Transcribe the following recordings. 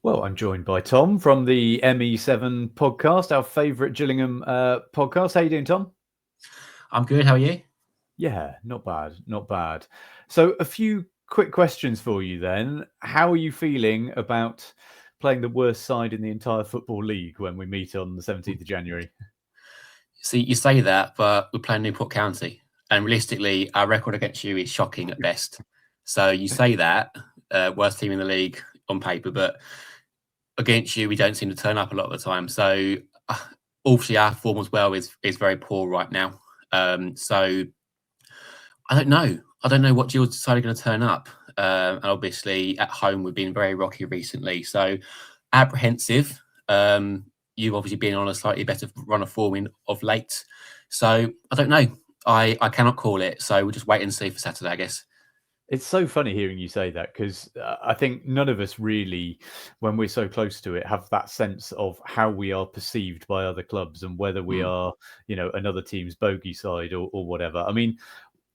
Well, I'm joined by Tom from the ME7 podcast, our favourite Gillingham podcast. How you doing, Tom? I'm good. How are you? Yeah, not bad, not bad. So a few quick questions for you then. How are you feeling about playing the worst side in the entire Football League when we meet on the 17th of January? See, you say that, but we're playing Newport County, and realistically, our record against you is shocking at best. So you say that, worst team in the league on paper, but against you, we don't seem to turn up a lot of the time. So obviously, our form as well is very poor right now. So I don't know. I don't know what Gil's decided going to turn up. And obviously, at home, we've been very rocky recently. So apprehensive. You've obviously been on a slightly better run of form of late. So I don't know. I cannot call it. So we'll just wait and see for Saturday, I guess. It's so funny hearing you say that because I think none of us really, when we're so close to it, have that sense of how we are perceived by other clubs and whether we are, another team's bogey side or whatever. I mean,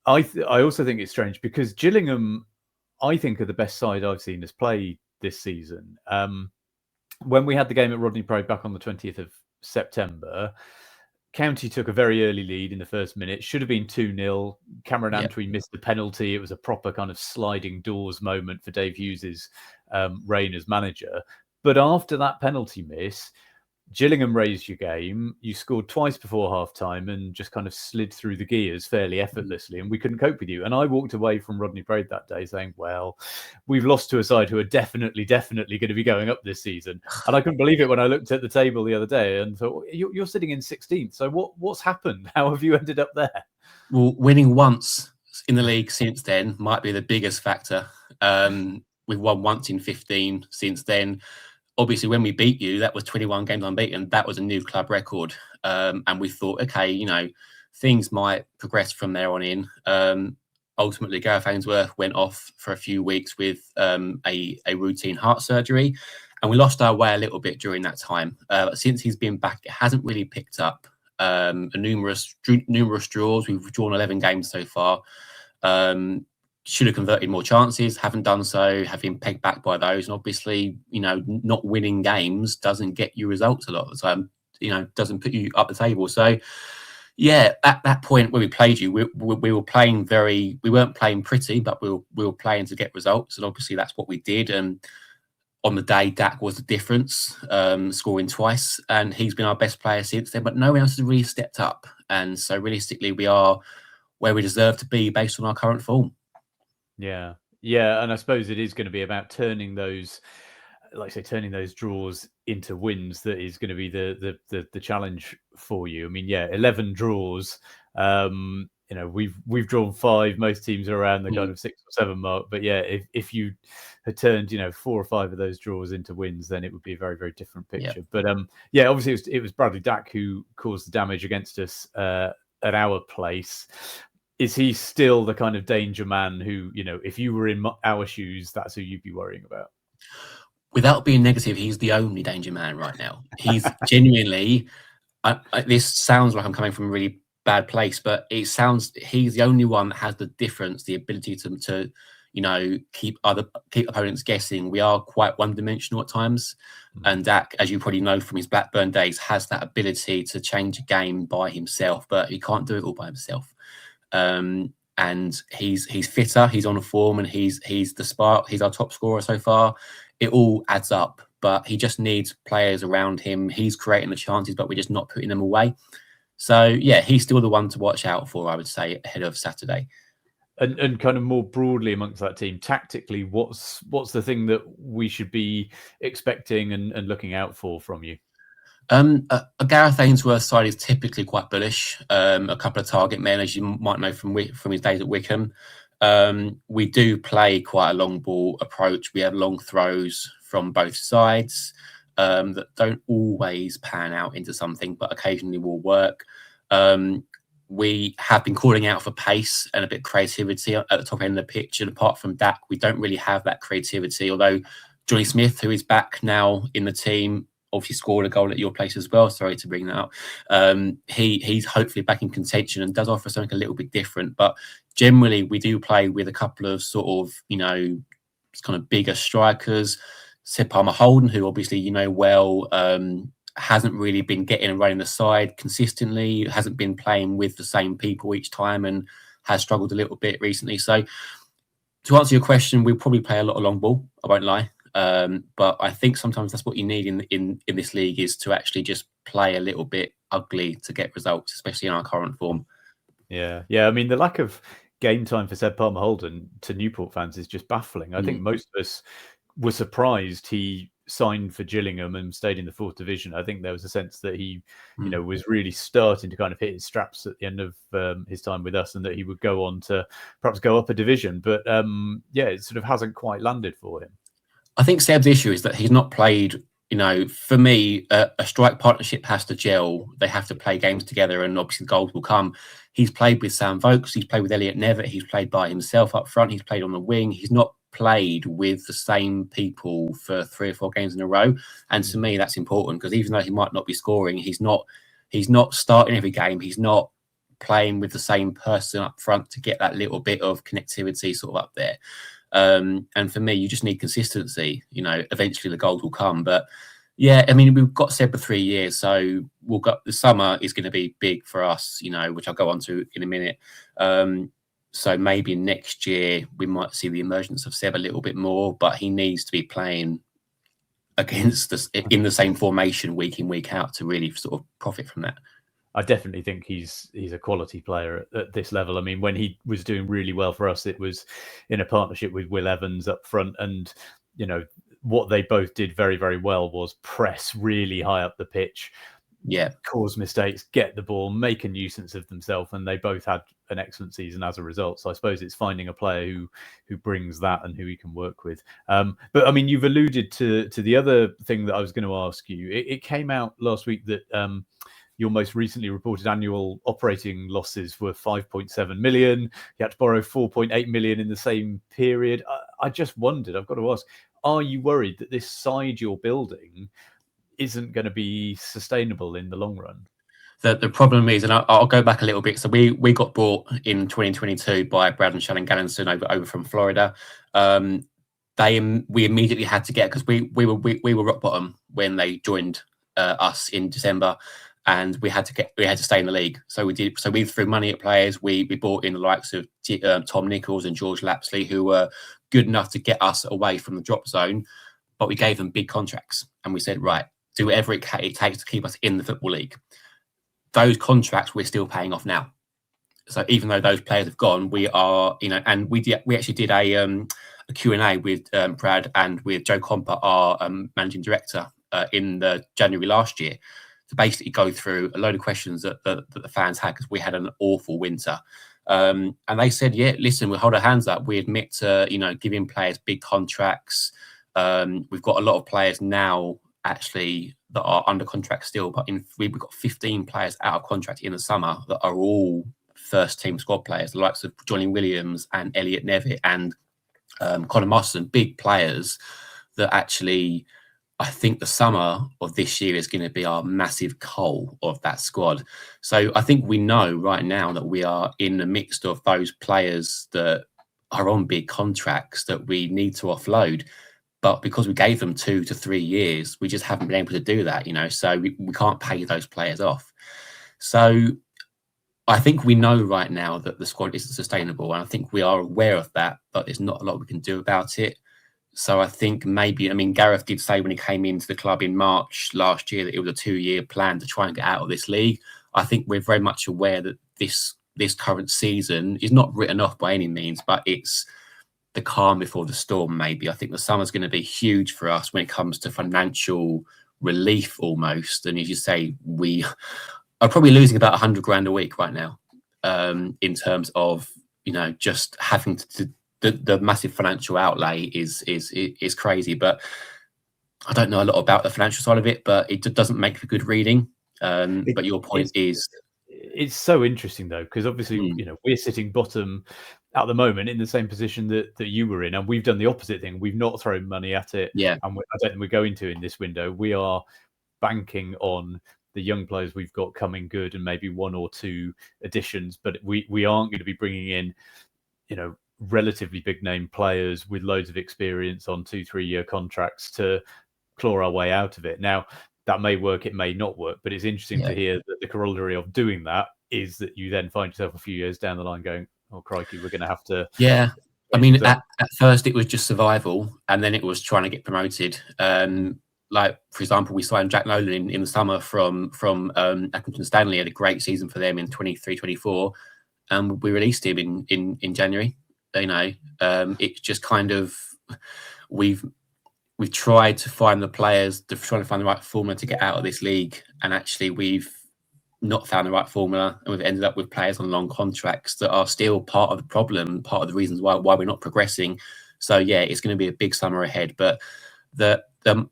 I also think it's strange because Gillingham, I think, are the best side I've seen us play this season. When we had the game at Rodney Parade back on the 20th of September, County took a very early lead in the first minute. Should have been 2-0. Cameron Antwi missed the penalty. It was a proper kind of sliding doors moment for Dave Hughes's reign as manager. But after that penalty miss, Gillingham raised your game. You scored twice before half-time and just kind of slid through the gears fairly effortlessly, and we couldn't cope with you. And I walked away from Rodney Parade that day saying, well, we've lost to a side who are definitely going to be going up this season. And I couldn't believe it when I looked at the table the other day and thought, you're sitting in 16th. So what's happened? How have you ended up there? Well, winning once in the league since then might be the biggest factor. We've won once in 15 since then. Obviously, when we beat you, that was 21 games unbeaten. That was a new club record. And we thought, okay, things might progress from there on in. Ultimately, Gareth Ainsworth went off for a few weeks with a routine heart surgery. And we lost our way a little bit during that time. Since he's been back, it hasn't really picked up. Numerous draws. We've drawn 11 games so far. Should have converted more chances, haven't done so, have been pegged back by those. And obviously, not winning games doesn't get you results a lot of the time, doesn't put you up the table. So, yeah, at that point where we played you, we were playing we weren't playing pretty, but we were playing to get results. And obviously that's what we did. And on the day, Dak was the difference, scoring twice. And he's been our best player since then, but no one else has really stepped up. And so realistically, we are where we deserve to be based on our current form. Yeah, and I suppose it is going to be about turning those, turning those draws into wins. That is going to be the challenge for you. I mean, 11 draws. We've drawn 5. Most teams are around the kind of 6 or 7 mark. But if you had turned 4 or 5 of those draws into wins, then it would be a very, very different picture. But obviously it was Bradley Dack who caused the damage against us at our place. Is he still the kind of danger man who, if you were in our shoes, that's who you'd be worrying about? Without being negative, he's the only danger man right now. He's genuinely, this sounds like I'm coming from a really bad place, but it sounds he's the only one that has the difference, the ability to keep opponents guessing. We are quite one-dimensional at times. And Dak, as you probably know from his Blackburn days, has that ability to change a game by himself, but he can't do it all by himself. And he's fitter, he's on a form, and he's the spark. He's our top scorer so far. It all adds up, but he just needs players around him. He's creating the chances, but we're just not putting them away. So he's still the one to watch out for, I would say, ahead of Saturday. And kind of more broadly amongst that team, tactically, what's the thing that we should be expecting and looking out for from you? A Gareth Ainsworth side is typically quite bullish. A couple of target men, as you might know from his days at Wickham. We do play quite a long ball approach. We have long throws from both sides that don't always pan out into something, but occasionally will work. We have been calling out for pace and a bit of creativity at the top end of the pitch. And apart from Dak, we don't really have that creativity. Although Johnny Smith, who is back now in the team, obviously scored a goal at your place as well. Sorry to bring that up. He's hopefully back in contention and does offer something a little bit different. But generally, we do play with a couple of sort of, kind of bigger strikers. Seb Palmer-Holden, who obviously you know well, hasn't really been getting and running the side consistently, hasn't been playing with the same people each time, and has struggled a little bit recently. So to answer your question, we'll probably play a lot of long ball, I won't lie. But I think sometimes that's what you need in this league, is to actually just play a little bit ugly to get results, especially in our current form. Yeah. I mean, the lack of game time for Seb Palmer-Holden to Newport fans is just baffling. I think most of us were surprised he signed for Gillingham and stayed in the 4th division. I think there was a sense that he, was really starting to kind of hit his straps at the end of his time with us, and that he would go on to perhaps go up a division. But it sort of hasn't quite landed for him. I think Seb's issue is that he's not played. For me, a strike partnership has to gel. They have to play games together, and obviously goals will come. He's played with Sam Vokes. He's played with Elliot Nevitt. He's played by himself up front. He's played on the wing. He's not played with the same people for 3 or 4 games in a row. And to me, that's important, because even though he might not be scoring, he's not starting every game. He's not playing with the same person up front to get that little bit of connectivity sort of up there. And for me, you just need consistency. Eventually the goals will come. But yeah, I mean, we've got Seb for 3 years, so the summer is going to be big for us, which I'll go on to in a minute. So maybe next year we might see the emergence of Seb a little bit more, but he needs to be playing against us in the same formation week in, week out to really sort of profit from that. I definitely think he's a quality player at this level. I mean, when he was doing really well for us, it was in a partnership with Will Evans up front, and what they both did very, very well was press really high up the pitch, cause mistakes, get the ball, make a nuisance of themselves, and they both had an excellent season as a result. So I suppose it's finding a player who brings that and who he can work with. But I mean, you've alluded to the other thing that I was going to ask you. It came out last week that your most recently reported annual operating losses were 5.7 million. You had to borrow 4.8 million in the same period. I just wondered, I've got to ask, are you worried that this side you're building isn't going to be sustainable in the long run? The problem is, and I'll go back a little bit. So we got bought in 2022 by Brad and Shannon Gallinson over from Florida. We immediately had to get, because we were rock bottom when they joined us in December, and we had to stay in the league. So we did. So we threw money at players. We bought in the likes of Tom Nichols and George Lapsley, who were good enough to get us away from the drop zone, but we gave them big contracts, and we said, right, do whatever it takes to keep us in the Football League. Those contracts we're still paying off now. So even though those players have gone, we are, and we actually did a Q&A with Brad and with Joe Comper, our managing director, in the January last year, to basically go through a load of questions that the fans had, because we had an awful winter. And they said, yeah, listen, we'll hold our hands up. We admit to, giving players big contracts. We've got a lot of players now actually that are under contract still, but we've got 15 players out of contract in the summer that are all first team squad players, the likes of Johnny Williams and Elliot Nevitt and Conor Marston, big players that actually, I think the summer of this year is going to be our massive coal of that squad. So I think we know right now that we are in the midst of those players that are on big contracts that we need to offload. But because we gave them 2 to 3 years, we just haven't been able to do that, so we can't pay those players off. So I think we know right now that the squad isn't sustainable, and I think we are aware of that, but there's not a lot we can do about it. So I think maybe, Gareth did say when he came into the club in March last year that it was a 2-year plan to try and get out of this league. I think we're very much aware that this current season is not written off by any means, but it's the calm before the storm, maybe. I think the summer's going to be huge for us when it comes to financial relief almost. And as you say, we are probably losing about 100 grand a week right now, in terms of, just having to the massive financial outlay is crazy. But I don't know a lot about the financial side of it, but it doesn't make for good reading. But your point is, it's so interesting though, because obviously we're sitting bottom at the moment in the same position that you were in, and we've done the opposite thing. We've not thrown money at it, and I don't think we're going to in this window. We are banking on the young players we've got coming good, and maybe 1 or 2 additions, but we aren't going to be bringing in relatively big name players with loads of experience on 2-3 year contracts to claw our way out of it. Now, that may work, it may not work, but it's interesting to hear that the corollary of doing that is that you then find yourself a few years down the line going, oh, crikey, we're going to have to. Yeah. I mean, at first it was just survival, and then it was trying to get promoted. Like, for example, we signed Jack Nolan in the summer from Accrington Stanley, had a great season for them in 23-24, and we released him in January. You know, it's just kind of we've tried to find the players, trying to find the right formula to get out of this league, and actually we've not found the right formula, and we've ended up with players on long contracts that are still part of the problem, part of the reasons why we're not progressing. So yeah, it's going to be a big summer ahead, but the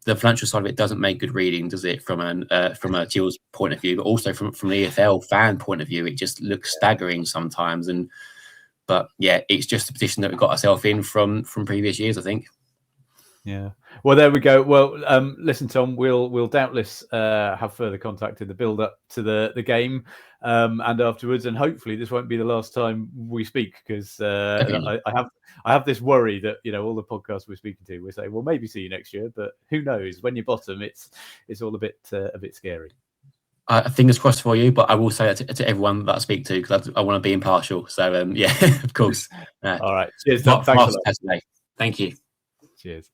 financial side of it doesn't make good reading, does it? From a Gills point of view, but also from the EFL fan point of view, it just looks staggering sometimes. But yeah, it's just the position that we got ourselves in from previous years, I think. Yeah. Well, there we go. Well, listen, Tom, we'll doubtless have further contact in the build up to the game and afterwards, and hopefully this won't be the last time we speak, because I have this worry that, you know, all the podcasts we're speaking to, we say, well, maybe see you next year, but who knows? When you're bottom, it's all a bit scary. Fingers crossed for you, but I will say that to everyone that I speak to, because I want to be impartial. So yeah, of course. All right. Cheers, Tom. Thanks a lot. Thank you. Cheers.